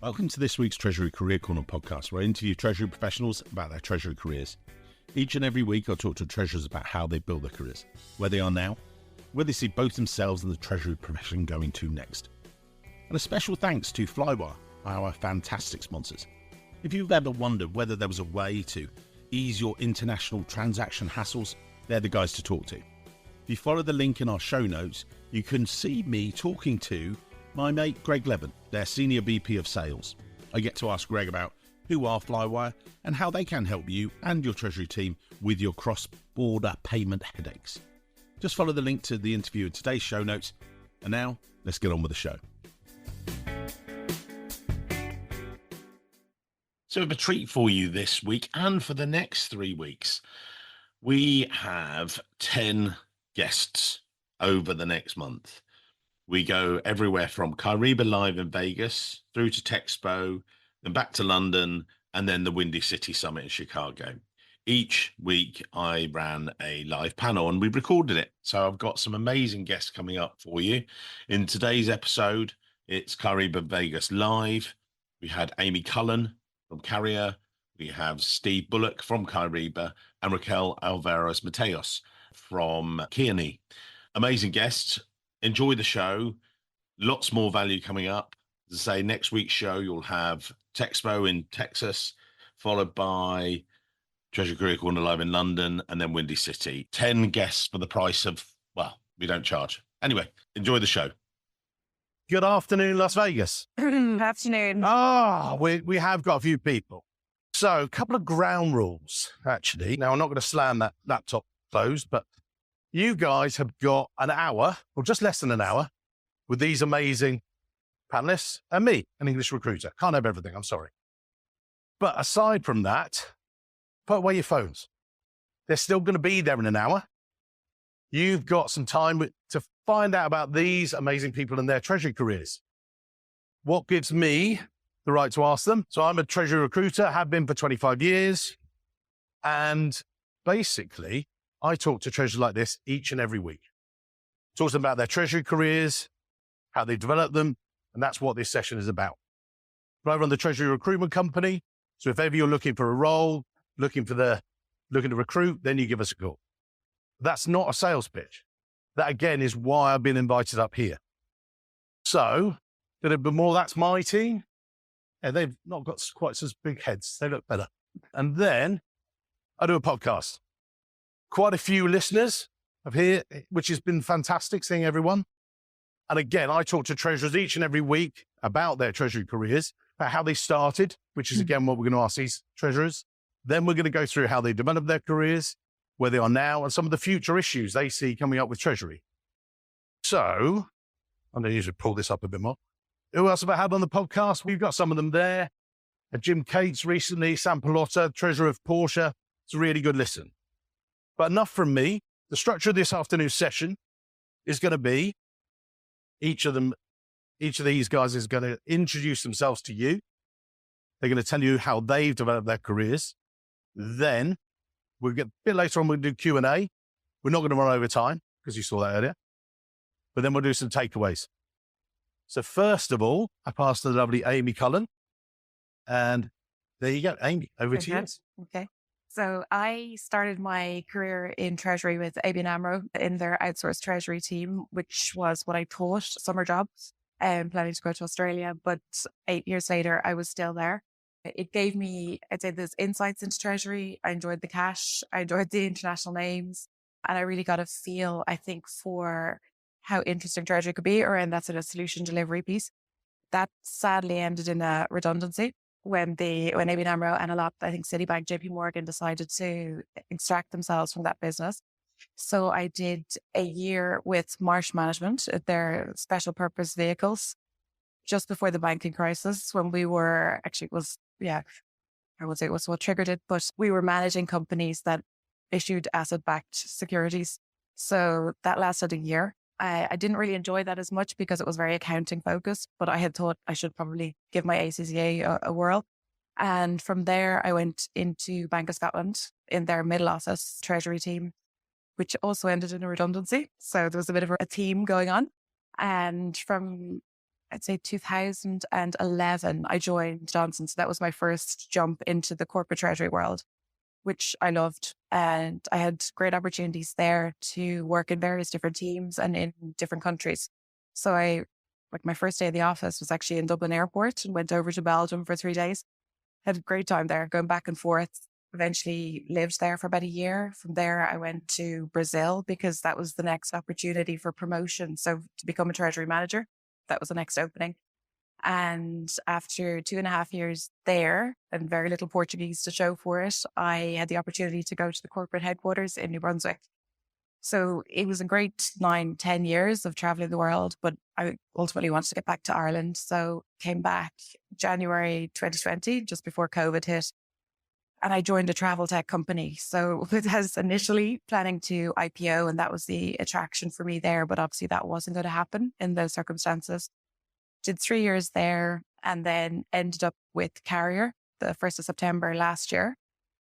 Welcome to this week's Treasury Career Corner podcast, where I interview Treasury professionals about their Treasury careers. Each and every week, I'll talk to treasurers about how they built their careers, where they are now, where they see both themselves and the Treasury profession going to next. And a special thanks to Flywire, our fantastic sponsors. If you've ever wondered whether there was a way to ease your international transaction hassles, they're the guys to talk to. If you follow the link in our show notes, you can see me talking to my mate Greg Levin, their Senior VP of Sales. I get to ask Greg about who are Flywire and how they can help you and your Treasury team with your cross-border payment headaches. Just follow the link to the interview in today's show notes. And now, let's get on with the show. So we have a treat for you this week and for the next 3 weeks. We have 10 guests over the next month. We go everywhere from Kyriba Live in Vegas through to Texpo, then back to London, and then the Windy City Summit in Chicago. Each week I ran a live panel and we recorded it. So I've got some amazing guests coming up for you. In today's episode, it's Kyriba Vegas Live. We had Aimee Cullen from Carrier. We have Steve Bullock from Kyriba and Raquel Alvarez Mateos from Kearney. Amazing guests. Enjoy the show. Lots more value coming up. As I say, next week's show, you'll have Texpo in Texas, followed by Treasury Career Corner Live in London, and then Windy City. 10 guests for the price of, well, we don't charge. Anyway, enjoy the show. Good afternoon, Las Vegas. Afternoon. We have got a few people. So a couple of ground rules, actually. Now, I'm not going to slam that laptop closed, but you guys have got an hour, or just less than an hour, with these amazing panelists and me, an English recruiter. Can't have everything, I'm sorry. But aside from that, put away your phones. They're still going to be there in an hour. You've got some time to find out about these amazing people and their Treasury careers. What gives me the right to ask them? So I'm a Treasury recruiter, have been for 25 years. And basically, I talk to treasurers like this each and every week. Talk to them about their Treasury careers, how they develop them, and that's what this session is about. I run the Treasury recruitment company, so if ever you're looking for a role, looking to recruit, then you give us a call. That's not a sales pitch. That again is why I've been invited up here. So, that's my team. Yeah, they've not got quite such big heads. They look better. And then I do a podcast. Quite a few listeners of here, which has been fantastic seeing everyone. And again, I talk to treasurers each and every week about their Treasury careers, about how they started, which is again what we're going to ask these treasurers. Then we're going to go through how they developed their careers, where they are now, and some of the future issues they see coming up with Treasury. So, I'm going to usually pull this up a bit more. Who else have I had on the podcast? We've got some of them there. Jim Cates recently, Sam Palotta, treasurer of Porsche. It's a really good listen. But enough from me. The structure of this afternoon's session is going to be each of these guys is going to introduce themselves to you. They're going to tell you how they've developed their careers. Then we'll get a bit later on, we'll do Q&A. We're not going to run over time because you saw that earlier. But then we'll do some takeaways. So first of all, I pass to the lovely Aimee Cullen. And there you go. Aimee, over to you. Okay. So I started my career in Treasury with ABN AMRO in their outsourced Treasury team, which was what I thought, summer jobs, and planning to go to Australia. But 8 years later, I was still there. It gave me, I'd say, those insights into Treasury. I enjoyed the cash. I enjoyed the international names. And I really got a feel, I think, for how interesting Treasury could be around that sort of solution delivery piece. That sadly ended in a redundancy when ABN AMRO and a lot, I think Citibank, JP Morgan decided to extract themselves from that business. So I did a year with Marsh Management, their special purpose vehicles, just before the banking crisis, when we were I would say it was what triggered it, but we were managing companies that issued asset-backed securities. So that lasted a year. I didn't really enjoy that as much because it was very accounting focused, but I had thought I should probably give my ACCA a whirl. And from there, I went into Bank of Scotland in their middle office treasury team, which also ended in a redundancy. So there was a bit of a theme going on. And from I'd say 2011, I joined Johnson. So that was my first jump into the corporate treasury world, which I loved. And I had great opportunities there to work in various different teams and in different countries. So my first day in the office was actually in Dublin Airport and went over to Belgium for 3 days. Had a great time there, going back and forth. Eventually lived there for about a year. From there, I went to Brazil because that was the next opportunity for promotion. So to become a treasury manager, that was the next opening. And after 2.5 years there and very little Portuguese to show for it, I had the opportunity to go to the corporate headquarters in New Brunswick. So it was a great 9-10 years of traveling the world, but I ultimately wanted to get back to Ireland. So came back January 2020, just before COVID hit. And I joined a travel tech company. So it was initially planning to IPO, and that was the attraction for me there. But obviously that wasn't going to happen in those circumstances. Did 3 years there and then ended up with Carrier the 1st of September last year.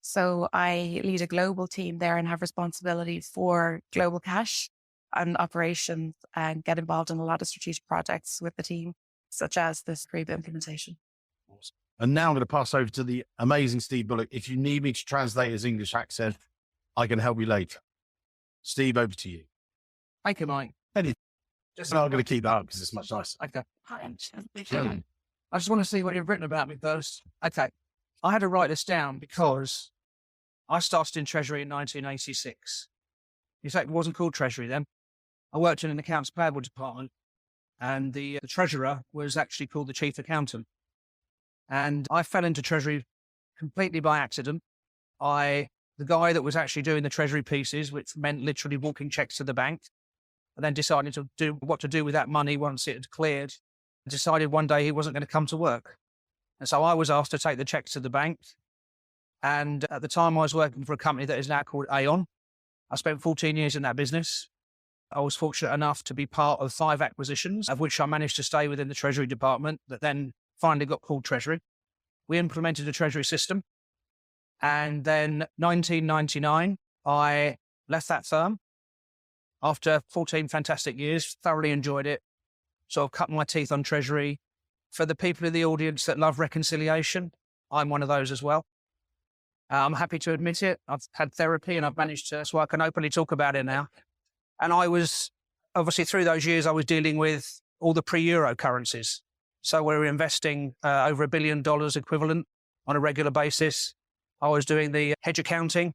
So I lead a global team there and have responsibility for global cash and operations and get involved in a lot of strategic projects with the team, such as this Kariba implementation. And now I'm going to pass over to the amazing Steve Bullock. If you need me to translate his English accent, I can help you later. Steve, over to you. Thank you, Mike. I'm going to keep that up because it's much nicer. Okay. I just want to see what you've written about me first. Okay. I had to write this down because I started in Treasury in 1986. In fact, it wasn't called Treasury then. I worked in an accounts payable department, and the treasurer was actually called the chief accountant. And I fell into Treasury completely by accident. The guy that was actually doing the Treasury pieces, which meant literally walking checks to the bank, and then decided to do what to do with that money once it had cleared, decided one day he wasn't going to come to work. And so I was asked to take the checks to the bank. And at the time I was working for a company that is now called Aon. I spent 14 years in that business. I was fortunate enough to be part of 5 acquisitions, of which I managed to stay within the Treasury department that then finally got called Treasury. We implemented a Treasury system. And then 1999, I left that firm after 14 fantastic years, thoroughly enjoyed it, sort of cut my teeth on Treasury. For the people in the audience that love reconciliation, I'm one of those as well. I'm happy to admit it. I've had therapy and I've managed to, so I can openly talk about it now. And I was, obviously through those years, I was dealing with all the pre-euro currencies. So we were investing over $1 billion equivalent on a regular basis. I was doing the hedge accounting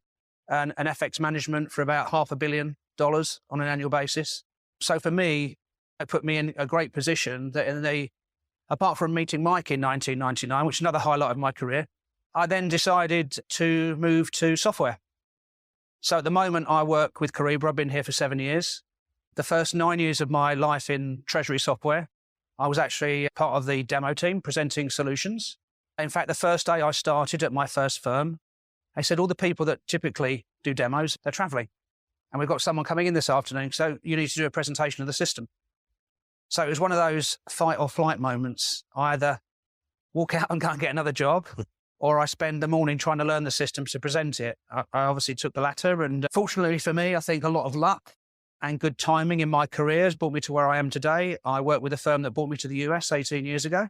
and FX management for about $500 million on an annual basis. So for me, it put me in a great position that apart from meeting Mike in 1999, which is another highlight of my career, I then decided to move to software. So at the moment I work with Kariba. I've been here for 7 years. The first 9 years of my life in Treasury software, I was actually part of the demo team presenting solutions. In fact, the first day I started at my first firm, they said all the people that typically do demos, they're traveling. And we've got someone coming in this afternoon, so you need to do a presentation of the system. So it was one of those fight or flight moments. I either walk out and go and get another job, or I spend the morning trying to learn the system to present it. I obviously took the latter. And fortunately for me, I think a lot of luck and good timing in my career has brought me to where I am today. I worked with a firm that brought me to the US 18 years ago.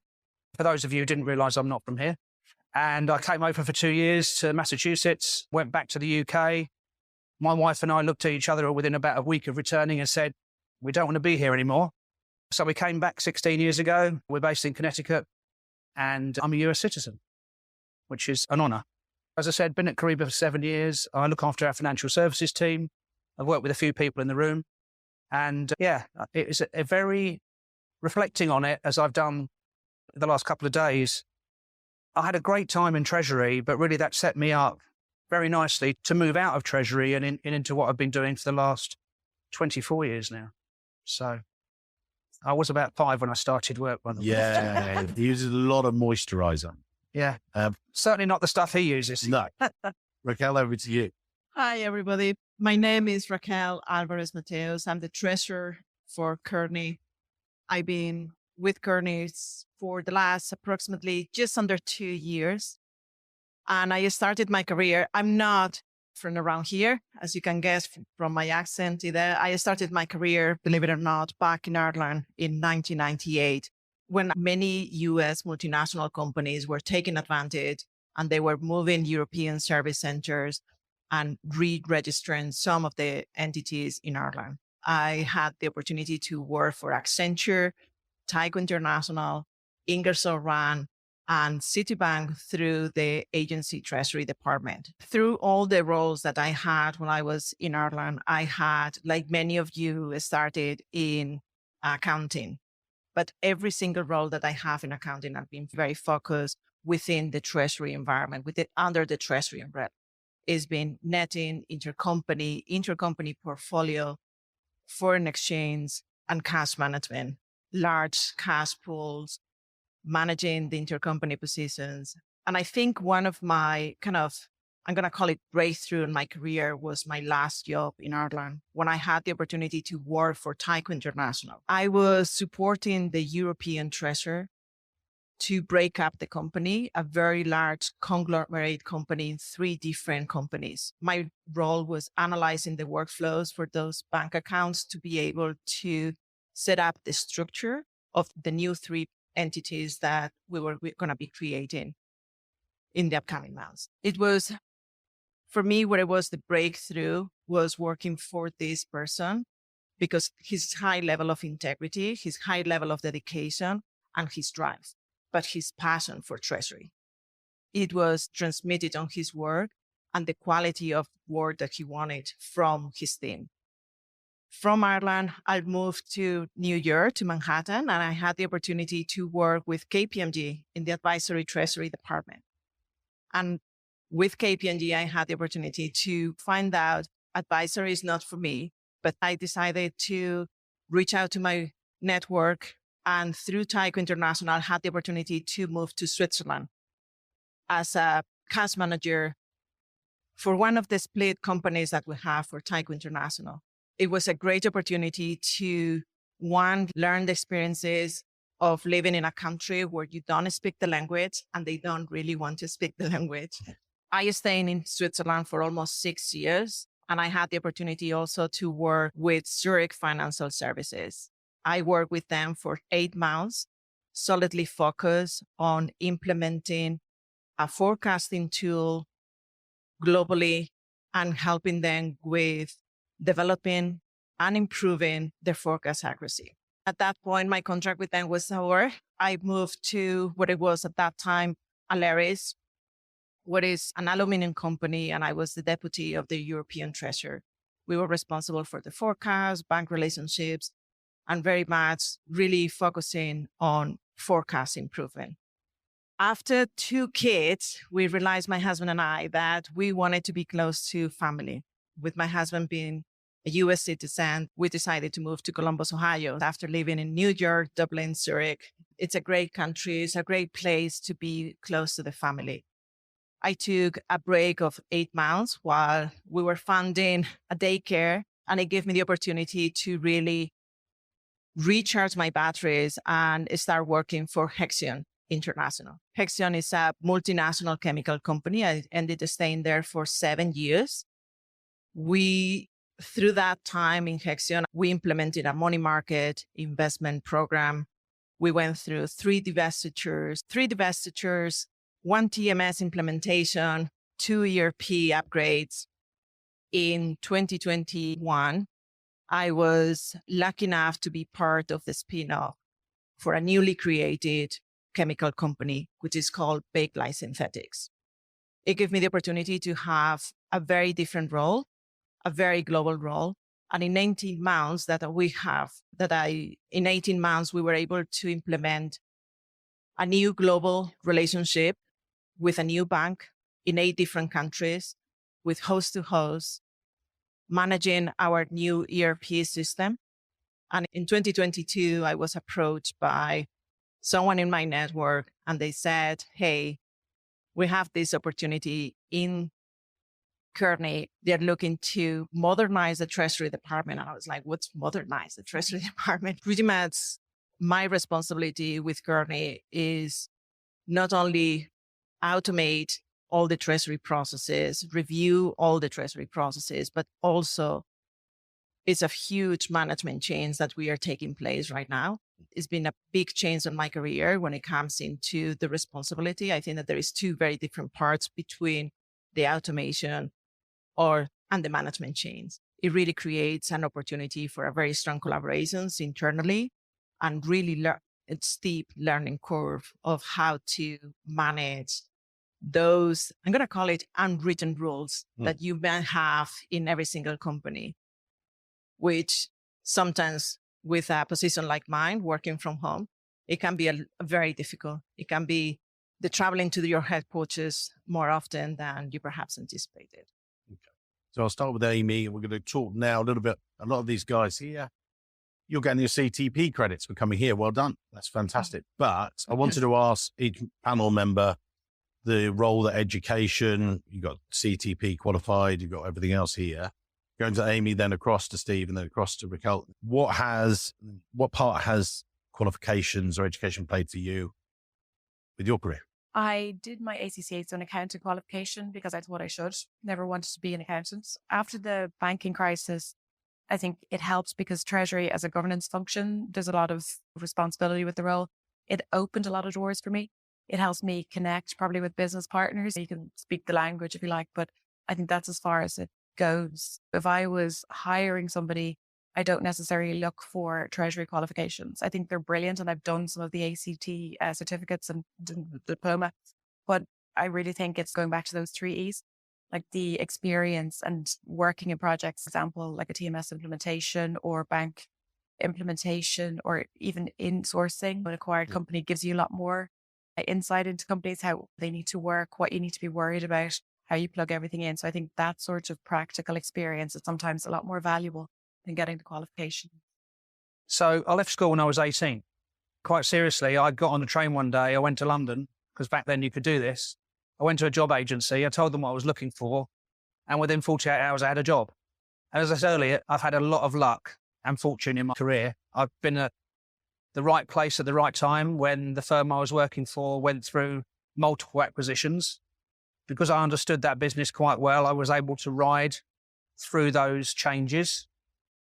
For those of you who didn't realize I'm not from here. And I came over for 2 years to Massachusetts, went back to the UK. My wife and I looked at each other within about a week of returning and said, we don't want to be here anymore. So we came back 16 years ago. We're based in Connecticut and I'm a US citizen, which is an honor. As I said, been at Kariba for 7 years. I look after our financial services team. I've worked with a few people in the room. And yeah, it is a very reflecting on it as I've done the last couple of days. I had a great time in Treasury, but really that set me up very nicely to move out of Treasury and into what I've been doing for the last 24 years now. So I was about 5 when I started work. By the way. Yeah, he uses a lot of moisturizer. Yeah, certainly not the stuff he uses. No. Raquel, over to you. Hi, everybody. My name is Raquel Alvarez Mateos. I'm the treasurer for Kearney. I've been with Kearney for the last approximately just under 2 years. And I started my career. I'm not from around here, as you can guess from my accent either. I started my career, believe it or not, back in Ireland in 1998 when many US multinational companies were taking advantage and they were moving European service centers and re-registering some of the entities in Ireland. I had the opportunity to work for Accenture, Tyco International, Ingersoll Rand, and Citibank through the agency treasury department. Through all the roles that I had when I was in Ireland, I had, like many of you, started in accounting. But every single role that I have in accounting, I've been very focused within the treasury environment, under the treasury umbrella. It's been netting, intercompany portfolio, foreign exchange, and cash management, large cash pools, managing the intercompany positions. And I think one of my I'm going to call it breakthrough in my career was my last job in Ireland when I had the opportunity to work for Tyco International. I was supporting the European treasurer to break up the company, a very large conglomerate company in 3 different companies. My role was analyzing the workflows for those bank accounts to be able to set up the structure of the new 3 entities that we were going to be creating in the upcoming months. It was, for me, what it was the breakthrough was working for this person because his high level of integrity, his high level of dedication, and his drive, but his passion for treasury. It was transmitted on his work and the quality of work that he wanted from his team. From Ireland, I moved to New York, to Manhattan, and I had the opportunity to work with KPMG in the advisory treasury department. And with KPMG, I had the opportunity to find out advisory is not for me, but I decided to reach out to my network, and through Tyco International, I had the opportunity to move to Switzerland as a cash manager for one of the split companies that we have for Tyco International. It was a great opportunity to, one, learn the experiences of living in a country where you don't speak the language and they don't really want to speak the language. I stayed in Switzerland for almost 6 years, and I had the opportunity also to work with Zurich Financial Services. I worked with them for 8 months, solidly focused on implementing a forecasting tool globally and helping them with developing and improving their forecast accuracy. At that point, my contract with them was over. I moved to what it was at that time, Alvarez, what is an aluminum company, and I was the deputy of the European treasurer. We were responsible for the forecast, bank relationships, and very much really focusing on forecast improvement. After 2 kids, we realized, my husband and I, that we wanted to be close to family. With my husband being a US citizen, we decided to move to Columbus, Ohio. After living in New York, Dublin, Zurich, it's a great country. It's a great place to be close to the family. I took a break of 8 months while we were funding a daycare, and it gave me the opportunity to really recharge my batteries and start working for Hexion International. Hexion is a multinational chemical company. I ended up staying there for 7 years. Through that time in Hexion, we implemented a money market investment program. We went through 3 divestitures, 1 TMS implementation, 2 ERP upgrades. In 2021, I was lucky enough to be part of the spin-off for a newly created chemical company, which is called Bakelite Synthetics. It gave me the opportunity to have a very different role, a very global role. And in 18 months we were able to implement a new global relationship with a new bank in 8 different countries, with host to host, managing our new ERP system. And in 2022, I was approached by someone in my network, and they said, hey, we have this opportunity in Kearney. They're looking to modernize the Treasury Department. And I was like, what's modernize the Treasury Department? Pretty much my responsibility with Kearney is not only automate all the treasury processes, review all the treasury processes, but also it's a huge management change that we are taking place right now. It's been a big change in my career when it comes into the responsibility. I think that there is two very different parts between the automation and the management change. It really creates an opportunity for a very strong collaborations internally and really a steep learning curve of how to manage those, I'm going to call it unwritten rules that you may have in every single company, which sometimes with a position like mine, working from home, it can be a very difficult. It can be the traveling to your headquarters more often than you perhaps anticipated. So I'll start with Aimee. We're going to talk now a little bit. A lot of these guys here, you're getting your CTP credits for coming here. Well done. That's fantastic. But I wanted to ask each panel member the role that education, you got CTP qualified, you've got everything else here. Going to Aimee, then across to Steve, and then across to Raquel. What part has qualifications or education played for you with your career? I did my ACCA, so an accounting qualification, because I thought I should. Never wanted to be an accountant. After the banking crisis, I think it helps because Treasury as a governance function, there's a lot of responsibility with the role. It opened a lot of doors for me. It helps me connect probably with business partners. You can speak the language if you like, but I think that's as far as it goes. If I was hiring somebody, I don't necessarily look for Treasury qualifications. I think they're brilliant, and I've done some of the ACT certificates and diploma, but I really think it's going back to those 3 E's, like the experience and working in projects, for example, like a TMS implementation or bank implementation, or even insourcing. An acquired company gives you a lot more insight into companies, how they need to work, what you need to be worried about, how you plug everything in. So I think that sort of practical experience is sometimes a lot more valuable than getting the qualification. So I left school when I was 18. Quite seriously, I got on the train one day. I went to London, because back then you could do this. I went to a job agency. I told them what I was looking for. And within 48 hours, I had a job. And as I said earlier, I've had a lot of luck and fortune in my career. I've been at the right place at the right time when the firm I was working for went through multiple acquisitions. Because I understood that business quite well, I was able to ride through those changes.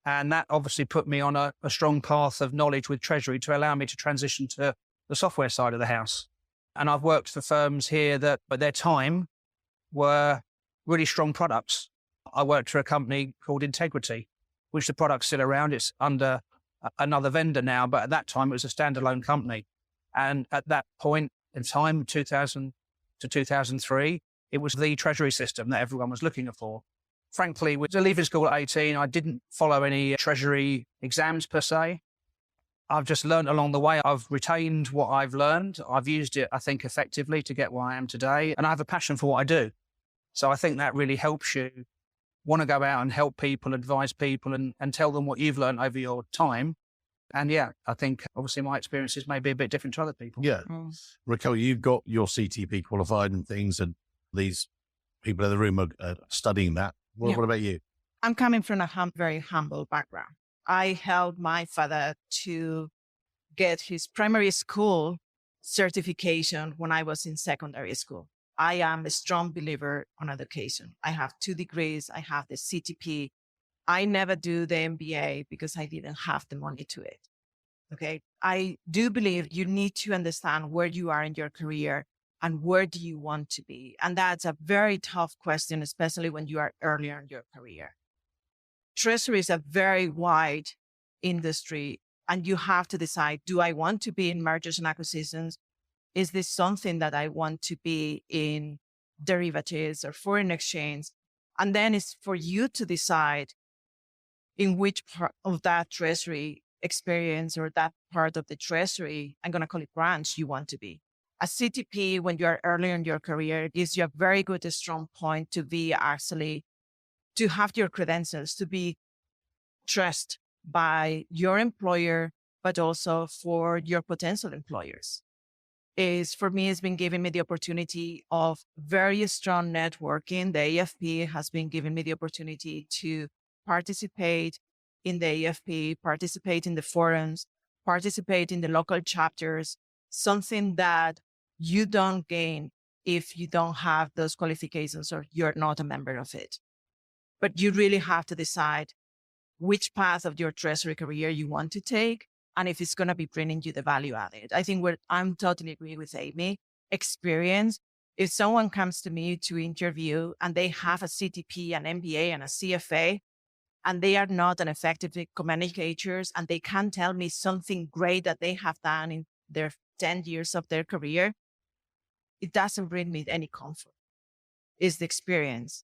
And that obviously put me on a strong path of knowledge with Treasury to allow me to transition to the software side of the house. And I've worked for firms here that at their time were really strong products. I worked for a company called Integrity, which the product's still around. It's under another vendor now, but at that time it was a standalone company. And at that point in time, 2000 to 2003, it was the Treasury system that everyone was looking for. Frankly, with leaving school at 18, I didn't follow any Treasury exams per se. I've just learned along the way. I've retained what I've learned. I've used it, I think, effectively to get where I am today. And I have a passion for what I do. So I think that really helps you want to go out and help people, advise people, and tell them what you've learned over your time. And yeah, I think obviously my experiences may be a bit different to other people. Yeah. Raquel, you've got your CTP qualified and things, and these people in the room are studying that. What about you? I'm coming from a very humble background. I helped my father to get his primary school certification when I was in secondary school. I am a strong believer on education. I have 2 degrees. I have the CTP. I never do the MBA because I didn't have the money to it. Okay. I do believe you need to understand where you are in your career and where do you want to be. And that's a very tough question, especially when you are earlier in your career. Treasury is a very wide industry, and you have to decide, do I want to be in mergers and acquisitions? Is this something that I want to be in derivatives or foreign exchange? And then it's for you to decide in which part of that Treasury experience or that part of the Treasury, I'm going to call it branch, you want to be. A CTP, when you are earlier in your career, gives you a very good, strong point to be actually, to have your credentials, to be trusted by your employer, but also for your potential employers. For me, it's been giving me the opportunity of very strong networking. The AFP has been giving me the opportunity to participate in the AFP, participate in the forums, participate in the local chapters, something that you don't gain if you don't have those qualifications or you're not a member of it. But you really have to decide which path of your treasury career you want to take, and if it's going to be bringing you the value added. I think I'm totally agree with Aimee. Experience. If someone comes to me to interview and they have a CTP, an MBA, and a CFA, and they are not an effective communicators, and they can tell me something great that they have done in their 10 years of their career, it doesn't bring me any comfort. It's the experience,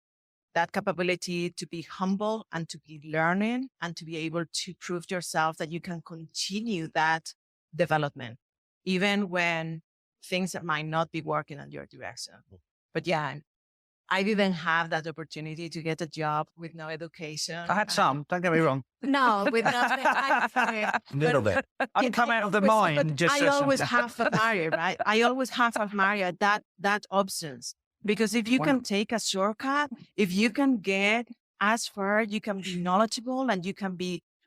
that capability to be humble and to be learning and to be able to prove yourself that you can continue that development, even when things that might not be working in your direction. But yeah, I didn't have that opportunity to get a job with no education. I had some, don't get me wrong. No, with nothing. Little bit. I come out of the mine. I always have admired, right? I always have admired that options. Because if you can take a shortcut, if you can get as far, you can be knowledgeable and you can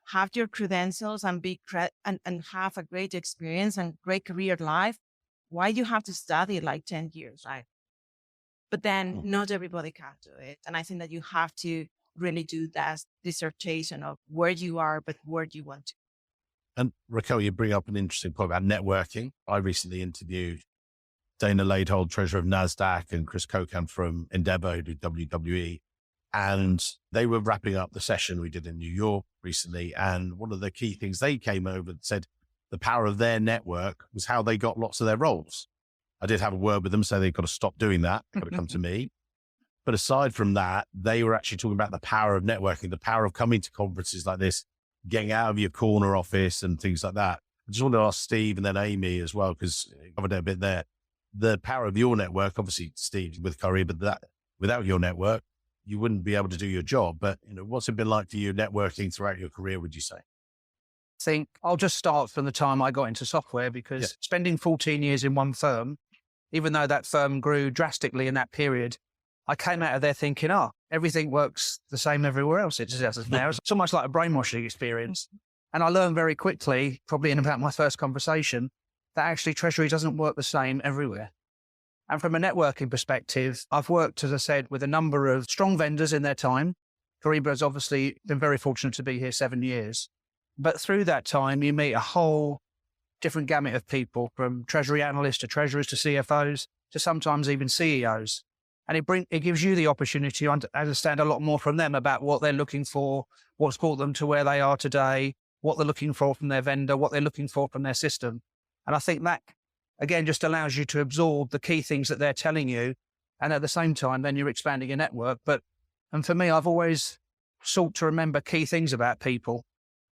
have your credentials and and have a great experience and great career life. Why do you have to study like 10 years, right? But then not everybody can do it. And I think that you have to really do that dissertation of where you are, but where do you want to. And Raquel, you bring up an interesting point about networking. I recently interviewed Dana Laidhold, treasurer of NASDAQ, and Chris Kokan from Endeavor, who do WWE. And they were wrapping up the session we did in New York recently. And one of the key things they came over and said the power of their network was how they got lots of their roles. I did have a word with them, so they've got to stop doing that. Got to come to me. But aside from that, they were actually talking about the power of networking, the power of coming to conferences like this, getting out of your corner office and things like that. I just wanted to ask Steve and then Aimee as well, because I covered it a bit there. The power of your network, obviously Steve with Curry, but that without your network, you wouldn't be able to do your job. But what's it been like for you networking throughout your career, would you say? I think I'll just start from the time I got into software, because spending 14 years in one firm, even though that firm grew drastically in that period, I came out of there thinking, everything works the same everywhere else. It just now. It's almost like a brainwashing experience. And I learned very quickly, probably in about my first conversation, that actually Treasury doesn't work the same everywhere. And from a networking perspective, I've worked, as I said, with a number of strong vendors in their time. Kyriba's obviously been very fortunate to be here 7 years. But through that time, you meet a whole different gamut of people, from treasury analysts to treasurers to CFOs to sometimes even CEOs. And it gives you the opportunity to understand a lot more from them about what they're looking for, what's brought them to where they are today, what they're looking for from their vendor, what they're looking for from their system. And I think that, again, just allows you to absorb the key things that they're telling you. And at the same time, then you're expanding your network. And for me, I've always sought to remember key things about people,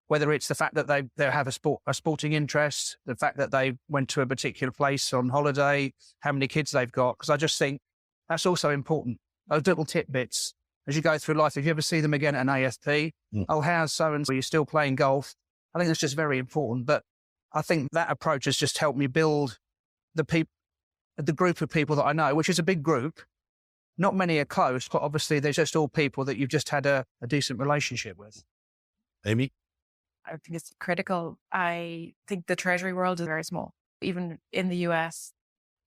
whether it's the fact that they have a sporting interest, the fact that they went to a particular place on holiday, how many kids they've got. Because I just think that's also important. Those little tidbits as you go through life. If you ever see them again at an AFP, how's so-and-so? You're still playing golf. I think that's just very important. But I think that approach has just helped me build the group of people that I know, which is a big group. Not many are close, but obviously they're just all people that you've just had a decent relationship with. Aimee? I think it's critical. I think the treasury world is very small. Even in the US,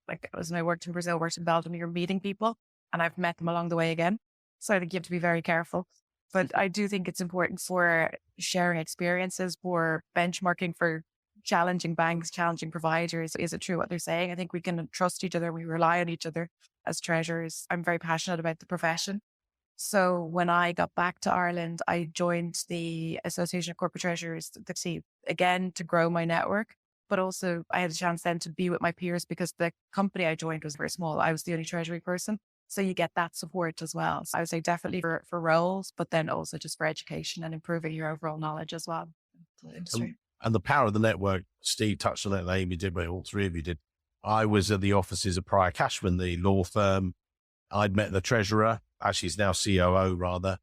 like when I worked in Brazil, worked in Belgium, you're meeting people and I've met them along the way again. So I think you have to be very careful. But I do think it's important for sharing experiences, for benchmarking, for challenging banks, challenging providers. Is it true what they're saying? I think we can trust each other. We rely on each other as treasurers. I'm very passionate about the profession. So when I got back to Ireland, I joined the Association of Corporate Treasurers to grow my network. But also I had a chance then to be with my peers because the company I joined was very small. I was the only treasury person. So you get that support as well. So I would say definitely for roles, but then also just for education and improving your overall knowledge as well. And the power of the network, Steve touched on it, and Aimee did, but all three of you did. I was at the offices of Prior Cashman, the law firm. I'd met the treasurer, actually he's now COO rather.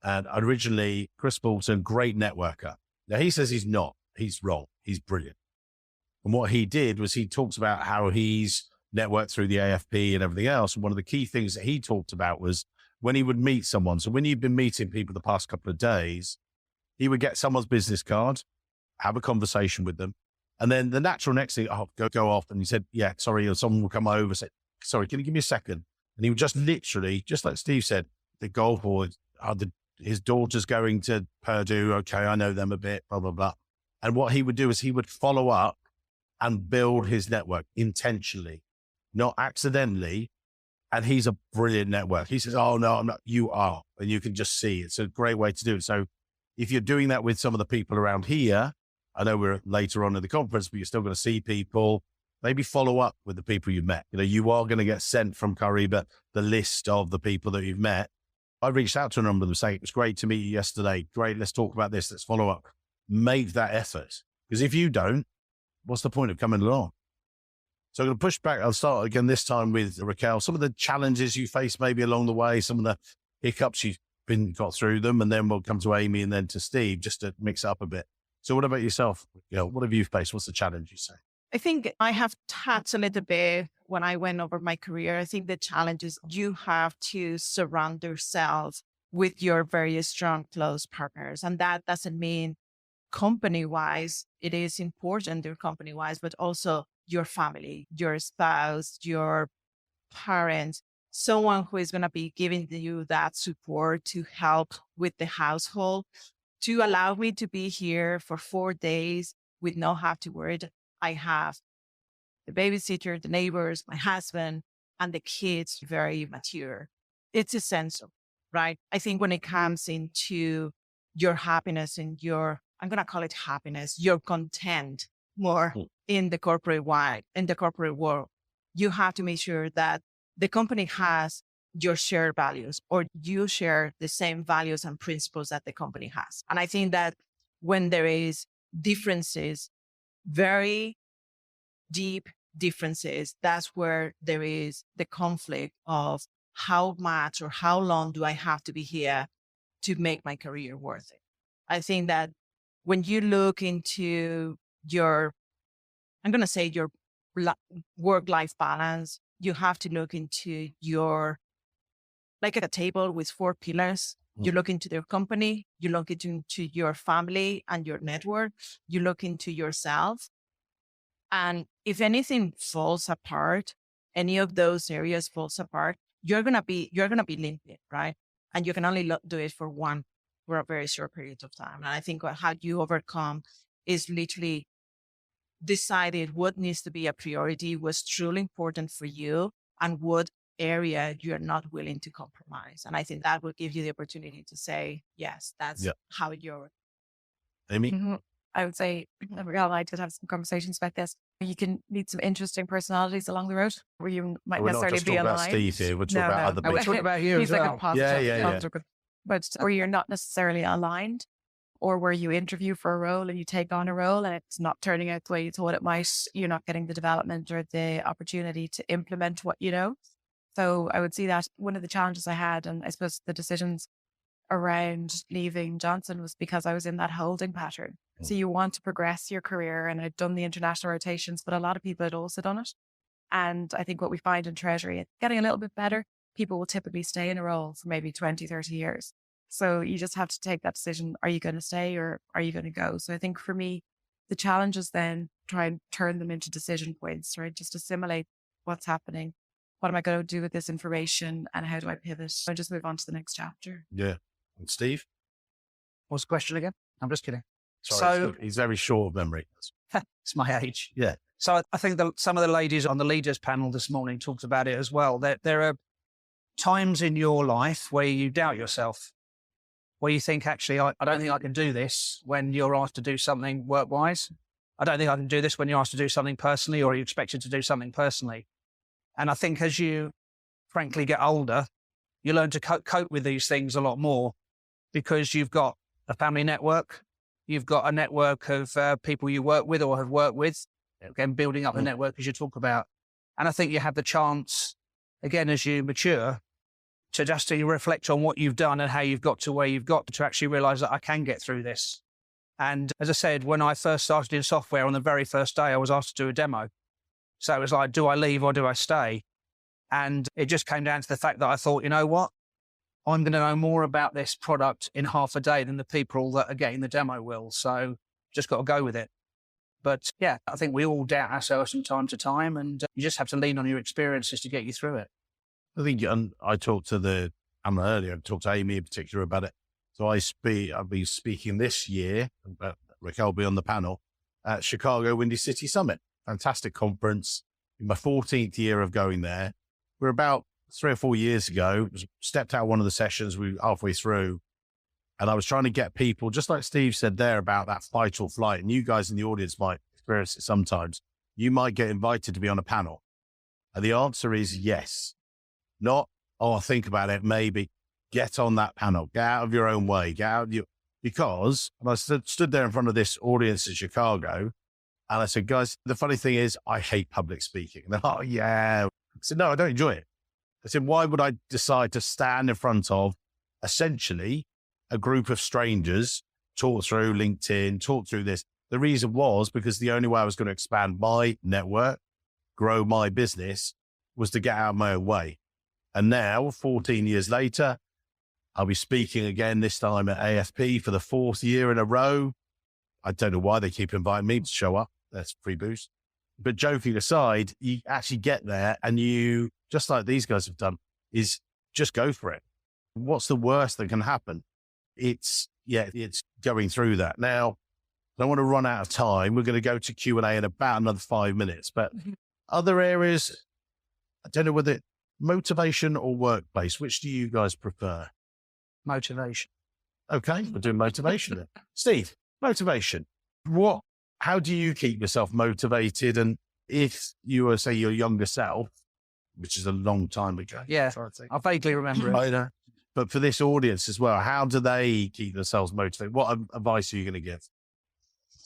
And originally, Chris Bolton, great networker. Now he says he's not, he's wrong. He's brilliant. And what he did was he talked about how he's networked through the AFP and everything else. And one of the key things that he talked about was when he would meet someone. So when you've been meeting people the past couple of days, he would get someone's business card, have a conversation with them. And then the natural next thing, go off. And he said, yeah, sorry. Or someone will come over and say, sorry, can you give me a second? And he would just literally, just like Steve said, the golf or the his daughter's going to Purdue. Okay, I know them a bit, blah, blah, blah. And what he would do is he would follow up and build his network intentionally, not accidentally. And he's a brilliant network. He says, oh, no, I'm not. You are. And you can just see. It's a great way to do it. So if you're doing that with some of the people around here, I know we're later on in the conference, but you're still going to see people, maybe follow up with the people you've met. You know, you are going to get sent from Kariba the list of the people that you've met. I reached out to a number of them saying, it was great to meet you yesterday. Great. Let's talk about this. Let's follow up. Make that effort. Because if you don't, what's the point of coming along? So I'm going to push back. I'll start again this time with Raquel. Some of the challenges you face maybe along the way, some of the hiccups you've got through them, and then we'll come to Aimee and then to Steve, just to mix it up a bit. So what about yourself? What have you faced? What's the challenge you say? I think I have touched a little bit when I went over my career. I think the challenge is you have to surround yourself with your very strong, close partners. And that doesn't mean company-wise, it is important, your company-wise, but also your family, your spouse, your parents, someone who is going to be giving you that support to help with the household, to allow me to be here for 4 days with no have to worry. I have the babysitter, the neighbors, my husband, and the kids very mature. It's essential, right? I think when it comes into your happiness and your, I'm going to call it happiness, your content more in the corporate world, you have to make sure that the company has your shared values, or you share the same values and principles that the company has. And I think that when there is differences, very deep differences, that's where there is the conflict of how much or how long do I have to be here to make my career worth it. I think that when you look into your, I'm going to say your work-life balance, you have to look into your, like a table with 4 pillars. You look into your company, you look into your family and your network, you look into yourself. And if anything falls apart, any of those areas falls apart, you're going to be limping, right? And you can only do it for a very short period of time. And I think how you overcome is literally decided what needs to be a priority, what's truly important for you, and what area you're not willing to compromise. And I think that will give you the opportunity to say, yes, that's how you're. Aimee? Mm-hmm. I would say, Raquel and I did have some conversations about this. You can meet some interesting personalities along the road where you might necessarily be aligned. We're not just talking about Steve here. We're talking about other people. We're talking about you He's as like well. a positive, Yeah. But where you're not necessarily aligned, or where you interview for a role and you take on a role and it's not turning out the way you thought it might, you're not getting the development or the opportunity to implement what you know. So I would see that one of the challenges I had, and I suppose the decisions around leaving Johnson, was because I was in that holding pattern. So you want to progress your career, and I'd done the international rotations, but a lot of people had also done it. And I think what we find in Treasury, it's getting a little bit better. People will typically stay in a role for maybe 20, 30 years. So you just have to take that decision. Are you going to stay or are you going to go? So I think for me, the challenge is then try and turn them into decision points, right? Just assimilate what's happening. What am I going to do with this information, and how do I pivot and just move on to the next chapter? Yeah. And Steve? What's the question again? I'm just kidding. Sorry, So he's very short of memory. it's my age. Yeah. So I think some of the ladies on the leaders panel this morning talked about it as well. There are times in your life where you doubt yourself, where you think, actually, I don't think I can do this when you're asked to do something work-wise. I don't think I can do this when you're asked to do something personally, or you're expected to do something personally. And I think as you frankly get older, you learn to cope with these things a lot more, because you've got a family network, you've got a network of people you work with or have worked with, again, building up the network as you talk about. And I think you have the chance, again, as you mature, to just to reflect on what you've done and how you've got to where you've got to actually realize that I can get through this. And as I said, when I first started in software, on the very first day, I was asked to do a demo. So it was like, do I leave or do I stay? And it just came down to the fact that I thought, you know what? I'm going to know more about this product in half a day than the people that are getting the demo will. So just got to go with it. But yeah, I think we all doubt ourselves from time to time, and you just have to lean on your experiences to get you through it. I think, and I talked to Emma earlier, I talked to Aimee in particular about it. So I'll be speaking this year, but Raquel will be on the panel at Chicago Windy City Summit. Fantastic conference. In my 14th year of going there. We're about 3 or 4 years ago, stepped out one of the sessions, we were halfway through, and I was trying to get people, just like Steve said there about that fight or flight, and you guys in the audience might experience it sometimes. You might get invited to be on a panel. And the answer is yes. Not, oh, think about it, maybe. Get on that panel. Get out of your own way. Get out of your, because, and I stood there in front of this audience in Chicago, and I said, guys, the funny thing is I hate public speaking. And they're like, oh, yeah. I said, no, I don't enjoy it. I said, why would I decide to stand in front of essentially a group of strangers, talk through LinkedIn, talk through this? The reason was because the only way I was going to expand my network, grow my business, was to get out of my own way. And now, 14 years later, I'll be speaking again, this time at AFP for the 4th year in a row. I don't know why they keep inviting me to show up. That's free boost. But joking aside, you actually get there and you, just like these guys have done, is just go for it. What's the worst that can happen? It's going through that. Now, I don't want to run out of time. We're going to go to Q&A in about another 5 minutes, but other areas, I don't know whether motivation or workplace, which do you guys prefer? Motivation. Okay, we're doing motivation then. Steve, motivation. How do you keep yourself motivated? And if you were, say, your younger self, which is a long time ago. Yeah, I vaguely remember it. I know. But for this audience as well, how do they keep themselves motivated? What advice are you going to give?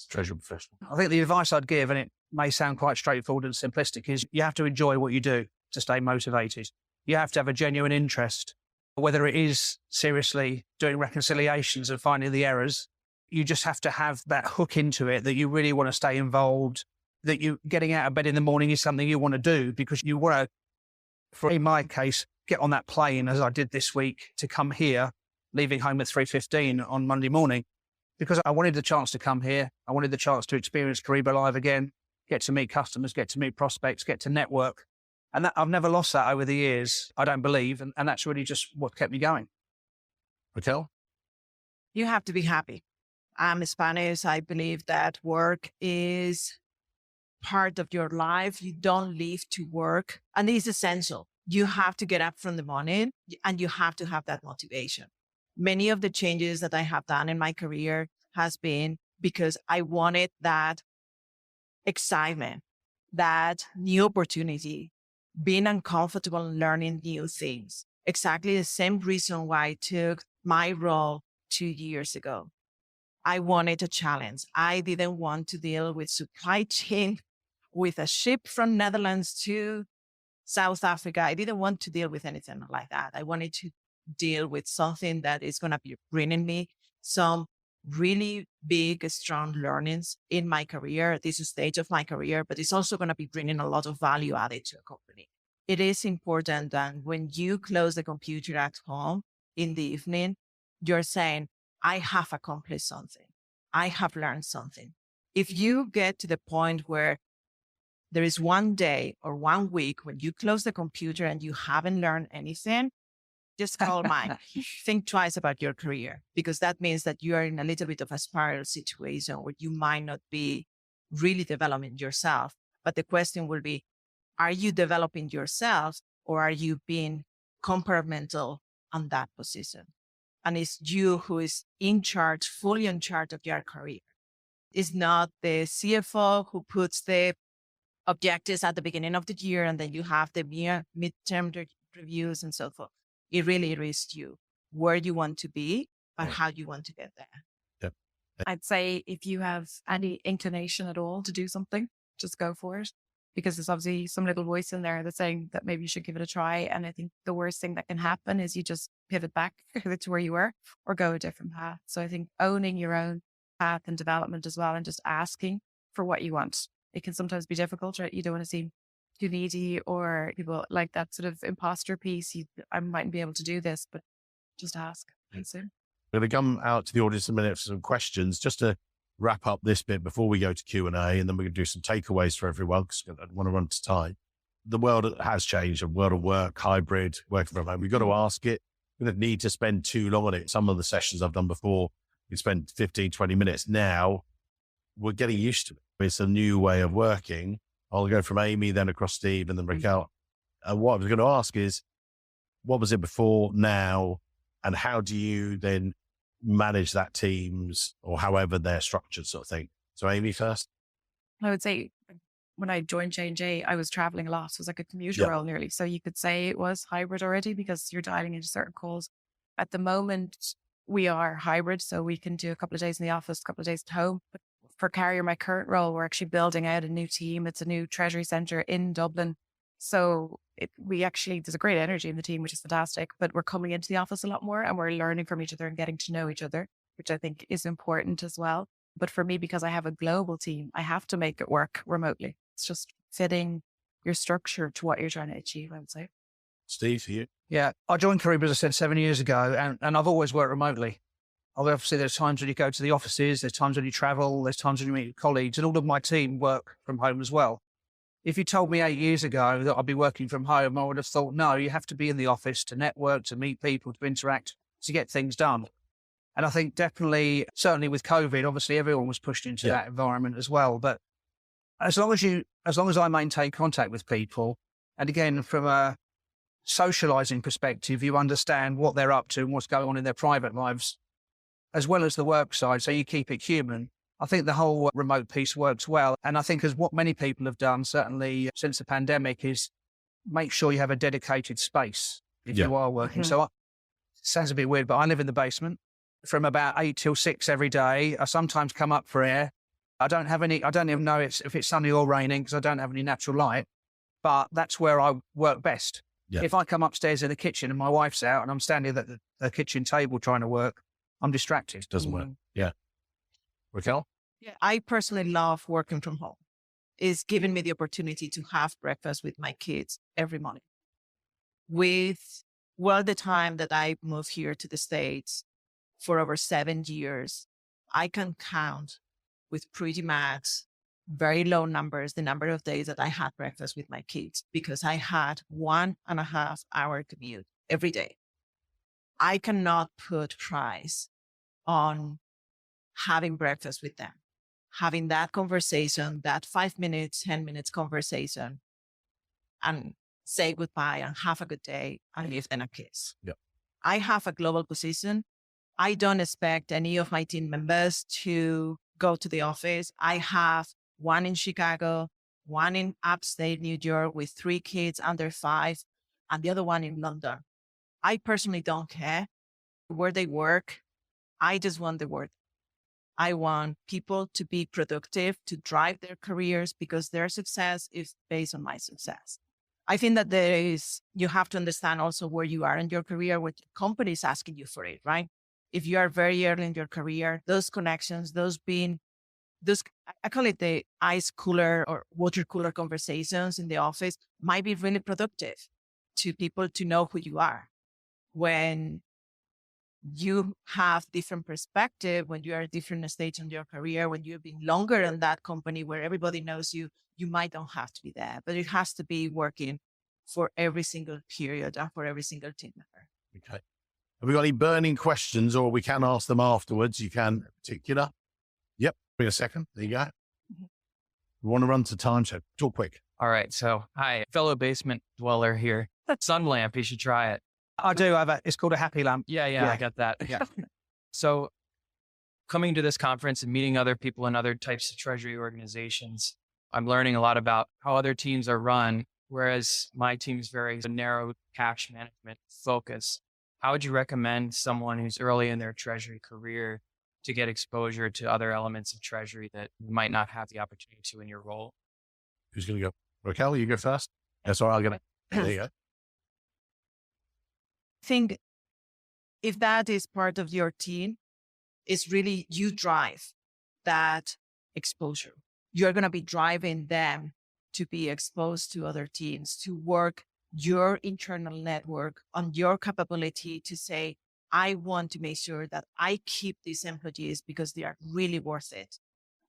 Treasury professional. I think the advice I'd give, and it may sound quite straightforward and simplistic, is you have to enjoy what you do to stay motivated. You have to have a genuine interest, whether it is seriously doing reconciliations and finding the errors. You just have to have that hook into it, that you really want to stay involved, that you getting out of bed in the morning is something you want to do because you want to, in my case, get on that plane as I did this week to come here, leaving home at 3:15 on Monday morning, because I wanted the chance to come here. I wanted the chance to experience Kariba Live again, get to meet customers, get to meet prospects, get to network. And that, I've never lost that over the years, I don't believe. And that's really just what kept me going. Raquel? You have to be happy. I'm Spanish. I believe that work is part of your life. You don't live to work, and it's essential. You have to get up from the morning and you have to have that motivation. Many of the changes that I have done in my career has been because I wanted that excitement, that new opportunity, being uncomfortable and learning new things. Exactly the same reason why I took my role 2 years ago. I wanted a challenge. I didn't want to deal with supply chain with a ship from Netherlands to South Africa. I didn't want to deal with anything like that. I wanted to deal with something that is going to be bringing me some really big, strong learnings in my career at this stage of my career, but it's also going to be bringing a lot of value added to a company. It is important that when you close the computer at home in the evening, you're saying, I have accomplished something. I have learned something. If you get to the point where there is one day or 1 week when you close the computer and you haven't learned anything, just call mine. Think twice about your career, because that means that you are in a little bit of a spiral situation where you might not be really developing yourself. But the question will be, are you developing yourself or are you being compartmental on that position? And it's you who is in charge, fully in charge of your career. It's not the CFO who puts the objectives at the beginning of the year and then you have the midterm reviews and so forth. It really is you, where you want to be, but how you want to get there. Yep. I'd say if you have any inclination at all to do something, just go for it. Because there's obviously some little voice in there that's saying that maybe you should give it a try. And I think the worst thing that can happen is you just pivot back to where you were or go a different path. So I think owning your own path and development as well and just asking for what you want. It can sometimes be difficult, right? You don't want to seem too needy or people like that sort of imposter piece. I mightn't be able to do this, but just ask. That's it. We're going to come out to the audience in a minute for some questions, just to wrap up this bit before we go to Q&A, and then we're going to do some takeaways for everyone because I don't want to run to time. The world has changed, a world of work, hybrid, working from home. We've got to ask it. didn't need to spend too long on it. Some of the sessions I've done before, you spend 15, 20 minutes. Now we're getting used to it. It's a new way of working. I'll go from Aimee, then across Steve, and then Raquel. And what I was going to ask is, what was it before, now, and how do you then manage that teams or however they're structured, sort of thing? So Aimee first. I would say when I joined J&J, I was traveling a lot. It was like a commuter role nearly. So you could say it was hybrid already because you're dialing into certain calls. At the moment, we are hybrid. So we can do a couple of days in the office, a couple of days at home. But for Carrier, my current role, we're actually building out a new team. It's a new Treasury Centre in Dublin. So there's a great energy in the team, which is fantastic, but we're coming into the office a lot more and we're learning from each other and getting to know each other, which I think is important as well. But for me, because I have a global team, I have to make it work remotely. It's just fitting your structure to what you're trying to achieve, I would say. Steve, for you? Yeah, I joined Career, as I said, 7 years ago, and I've always worked remotely. Obviously, there's times when you go to the offices, there's times when you travel, there's times when you meet your colleagues, and all of my team work from home as well. If you told me 8 years ago that I'd be working from home, I would have thought, no, you have to be in the office to network, to meet people, to interact, to get things done. And I think definitely, certainly with COVID, obviously everyone was pushed into that environment as well. But as long as I maintain contact with people, and again, from a socializing perspective, you understand what they're up to and what's going on in their private lives, as well as the work side, so you keep it human. I think the whole remote piece works well. And I think as what many people have done, certainly since the pandemic, is make sure you have a dedicated space if you are working. So it sounds a bit weird, but I live in the basement from about 8 till 6 every day. I sometimes come up for air. I don't even know if it's sunny or raining because I don't have any natural light, but that's where I work best. Yeah. If I come upstairs in the kitchen and my wife's out and I'm standing at the kitchen table trying to work, I'm distracted. It doesn't work. Yeah. Raquel? Yeah, I personally love working from home. It's given me the opportunity to have breakfast with my kids every morning. The time that I moved here to the States for over 7 years, I can count with pretty much very low numbers the number of days that I had breakfast with my kids because I had 1.5 hour commute every day. I cannot put price on having breakfast with them, having that conversation, that 5 minutes, 10 minutes conversation, and say goodbye and have a good day and give them a kiss. Yep. I have a global position. I don't expect any of my team members to go to the office. I have one in Chicago, one in upstate New York with 3 kids under 5, and the other one in London. I personally don't care where they work. I just want the work. I want people to be productive, to drive their careers because their success is based on my success. I think that you have to understand also where you are in your career, what the company is asking you for it, right? If you are very early in your career, those connections, I call it the ice cooler or water cooler conversations in the office might be really productive to people to know who you are. When you have different perspective, when you are at different stage in your career, when you've been longer in that company where everybody knows you, you might don't have to be there, but it has to be working for every single period and for every single team member. Okay. Have we got any burning questions or we can ask them afterwards? You can in particular. Yep. Wait a second. There you go. We want to run to time, so talk quick. All right. So, hi, fellow basement dweller here. That sun lamp, you should try it. I do have it's called a happy lamp. Yeah, I got that. Yeah. So coming to this conference and meeting other people in other types of treasury organizations, I'm learning a lot about how other teams are run, whereas my team is very narrow cash management focus. How would you recommend someone who's early in their treasury career to get exposure to other elements of treasury that you might not have the opportunity to in your role? Who's going to go? Raquel, you go first. Yeah, sorry, I'll get it. There you go. I think if that is part of your team, it's really you drive that exposure. You're going to be driving them to be exposed to other teams, to work your internal network on your capability to say, I want to make sure that I keep these employees because they are really worth it.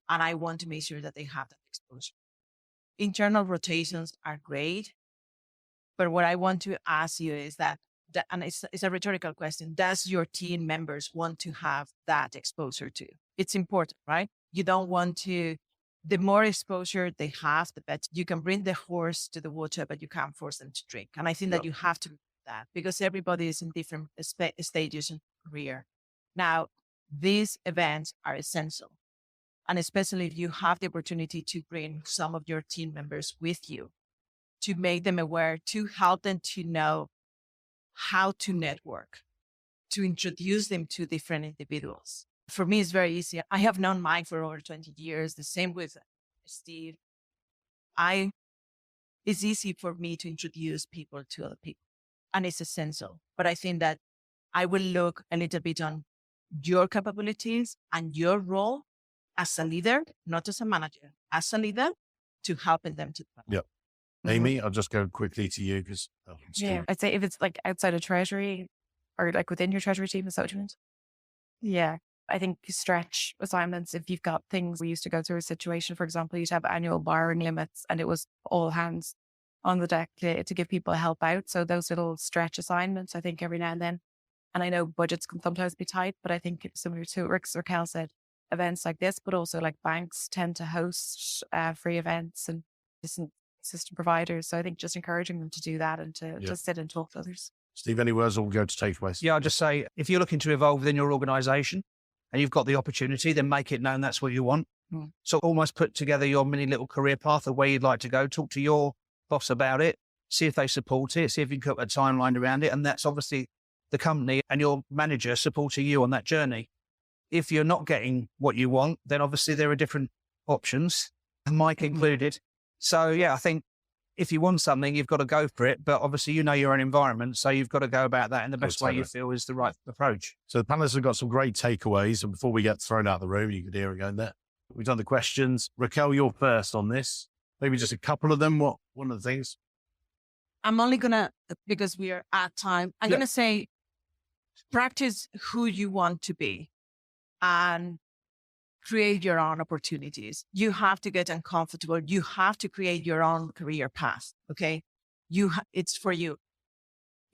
And I want to make sure that they have that exposure. Internal rotations are great. But what I want to ask you is that and it's a rhetorical question, does your team members want to have that exposure to? It's important, right? You don't want to, the more exposure they have, the better. You can bring the horse to the water, but you can't force them to drink. And I think that you have to do that because everybody is in different stages in career. Now, these events are essential. And especially if you have the opportunity to bring some of your team members with you, to make them aware, to help them to know how to network, to introduce them to different individuals. For me, it's very easy. I have known Mike for over 20 years, the same with Steve. It's easy for me to introduce people to other people, and it's essential. But I think that I will look a little bit on your capabilities and your role as a leader, not as a manager, as a leader, to helping them to develop. Yep. Aimee, I'll just go quickly to you because I'd say if it's like outside of Treasury or like within your Treasury team, is that what you meant? Yeah. I think you stretch assignments. If you've got things, we used to go through a situation, for example, you'd have annual borrowing limits and it was all hands on the deck to give people help out. So those little stretch assignments, I think every now and then, and I know budgets can sometimes be tight, but I think it's similar to what Raquel said, events like this, but also like banks tend to host free events and different system providers. So I think just encouraging them to do that and to sit and talk to others. Steve, any words or we'll go to takeaways? Yeah, I'll just say, if you're looking to evolve within your organization and you've got the opportunity, then make it known that's what you want. So almost put together your mini little career path of where you'd like to go, talk to your boss about it, see if they support it, see if you can put a timeline around it. And that's obviously the company and your manager supporting you on that journey. If you're not getting what you want, then obviously there are different options, Mike included. So yeah, I think if you want something, you've got to go for it. But obviously, you know your own environment, so you've got to go about that in the best way you feel is the right approach. So the panelists have got some great takeaways. And before we get thrown out of the room, you could hear it going there. We've done the questions. Raquel, you're first on this. Maybe just a couple of them. What one of the things? I'm only going to, because we are at time, I'm going to say, practice who you want to be and create your own opportunities. You have to get uncomfortable. You have to create your own career path. Okay. It's for you.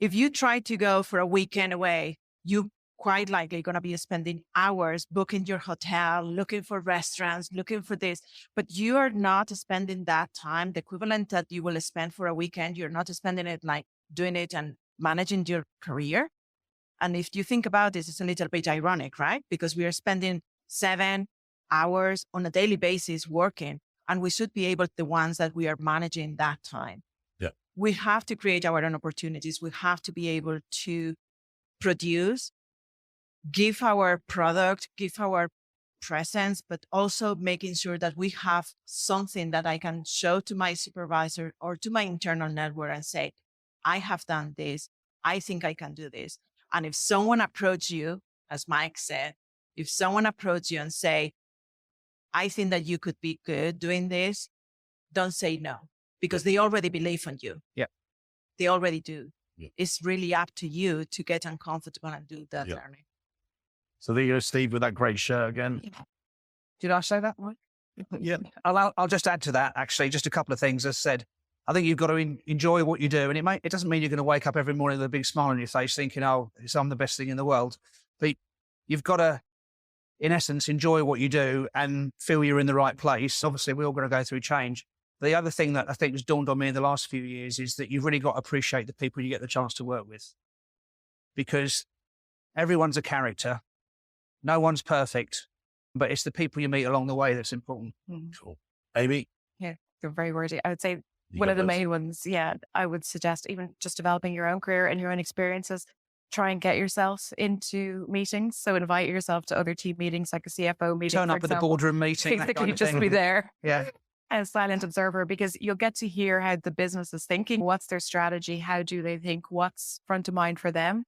If you try to go for a weekend away, you quite likely going to be spending hours booking your hotel, looking for restaurants, looking for this, but you are not spending that time, the equivalent that you will spend for a weekend. You're not spending it like doing it and managing your career. And if you think about this, it's a little bit ironic, right? Because we are spending 7 hours on a daily basis working, and we should be able to the ones that we are managing that time. Yeah. We have to create our own opportunities. We have to be able to produce, give our product, give our presence, but also making sure that we have something that I can show to my supervisor or to my internal network and say, I have done this. I think I can do this. And if someone approaches you, as Mike said, if someone approaches you and say, I think that you could be good doing this, don't say no, because they already believe in you. Yeah. They already do. Yeah. It's really up to you to get uncomfortable and do that learning. So there you go, Steve, with that great shirt again. Did I say that, Mike? Yeah. I'll just add to that, actually, just a couple of things. As I said, I think you've got to enjoy what you do. And it doesn't mean you're going to wake up every morning with a big smile on your face thinking, oh, I'm the best thing in the world. But you've got to, in essence, enjoy what you do and feel you're in the right place. Obviously, we're all going to go through change. The other thing that I think has dawned on me in the last few years is that you've really got to appreciate the people you get the chance to work with, because everyone's a character. No one's perfect, but it's the people you meet along the way that's important. Cool. Aimee? Yeah, they're very wordy. I would say one of the main ones, I would suggest even just developing your own career and your own experiences. Try and get yourself into meetings. So invite yourself to other team meetings, like a CFO meeting. Turn up at the boardroom meeting. Basically, just be there. Yeah. As a silent observer, because you'll get to hear how the business is thinking. What's their strategy? How do they think? What's front of mind for them?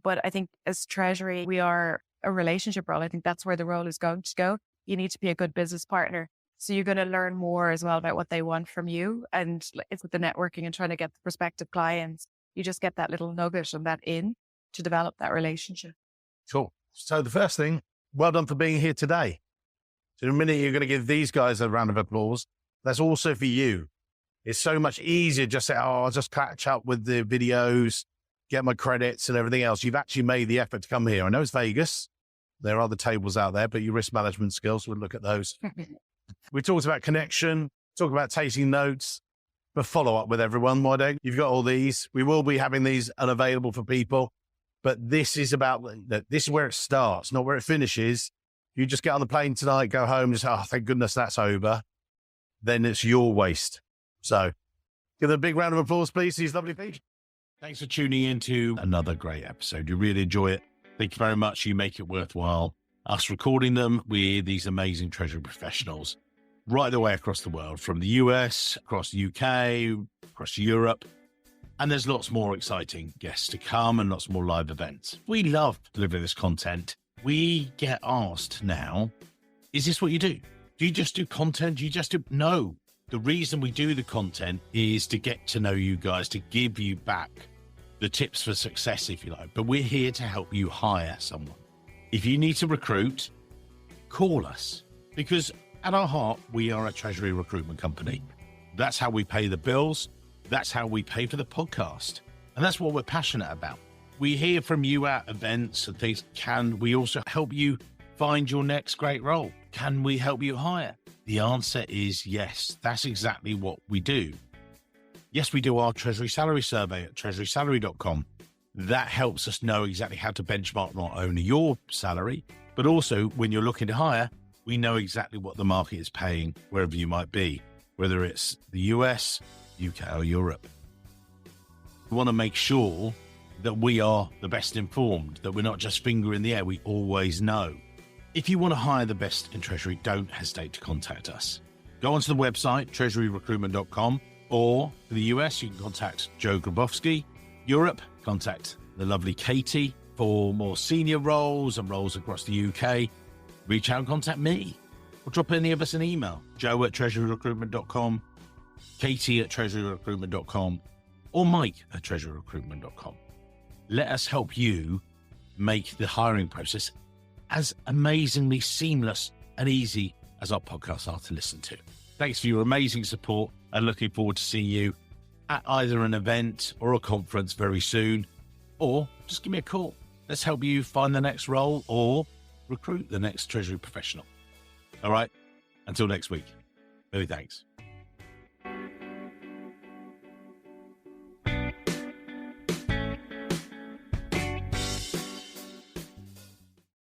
But I think as Treasury, we are a relationship role. I think that's where the role is going to go. You need to be a good business partner. So you're going to learn more as well about what they want from you. And it's with the networking and trying to get the prospective clients. You just get that little nugget and that in to develop that relationship. Cool. So the first thing, well done for being here today. So in a minute, you're going to give these guys a round of applause. That's also for you. It's so much easier just to say, I'll just catch up with the videos. get my credits and everything else. You've actually made the effort to come here. I know it's Vegas. There are other tables out there, but your risk management skills, we'll look at those. We talked about connection, talked about taking notes, but follow up with everyone. Why don't you've got all these? We will be having these unavailable for people, but this is about, this is where it starts, not where it finishes. You just get on the plane tonight, go home, just, oh, thank goodness that's over. Then it's your waste. So give them a big round of applause, please, these lovely people. Thanks for tuning in to another great episode. You really enjoy it. Thank you very much. You make it worthwhile. Us recording them with these amazing Treasury professionals right the way across the world, from the US, across the UK, across Europe. And there's lots more exciting guests to come and lots more live events. We love delivering this content. We get asked now, is this what you do? Do you just do content? Do you just do? No. The reason we do the content is to get to know you guys, to give you back the tips for success, if you like. But we're here to help you hire someone. If you need to recruit, call us, because at our heart, we are a Treasury recruitment company. That's how we pay the bills. That's how we pay for the podcast. And that's what we're passionate about. We hear from you at events and things. Can we also help you find your next great role? Can we help you hire? The answer is yes. That's exactly what we do. Yes, we do our Treasury Salary Survey at treasurysalary.com. That helps us know exactly how to benchmark not only your salary, but also when you're looking to hire, we know exactly what the market is paying wherever you might be, whether it's the US, UK, or Europe. We want to make sure that we are the best informed, that we're not just finger in the air. We always know. If you want to hire the best in Treasury, don't hesitate to contact us. Go onto the website, treasuryrecruitment.com, or for the US, you can contact Joe Grabowski. Europe, contact the lovely Katie. For more senior roles and roles across the UK, reach out and contact me, or drop any of us an email, joe@treasuryrecruitment.com, katie@treasuryrecruitment.com, or mike@treasuryrecruitment.com. Let us help you make the hiring process as amazingly seamless and easy as our podcasts are to listen to. Thanks for your amazing support, and looking forward to seeing you at either an event or a conference very soon, or just give me a call. Let's help you find the next role or recruit the next Treasury professional. All right. Until next week. Many thanks.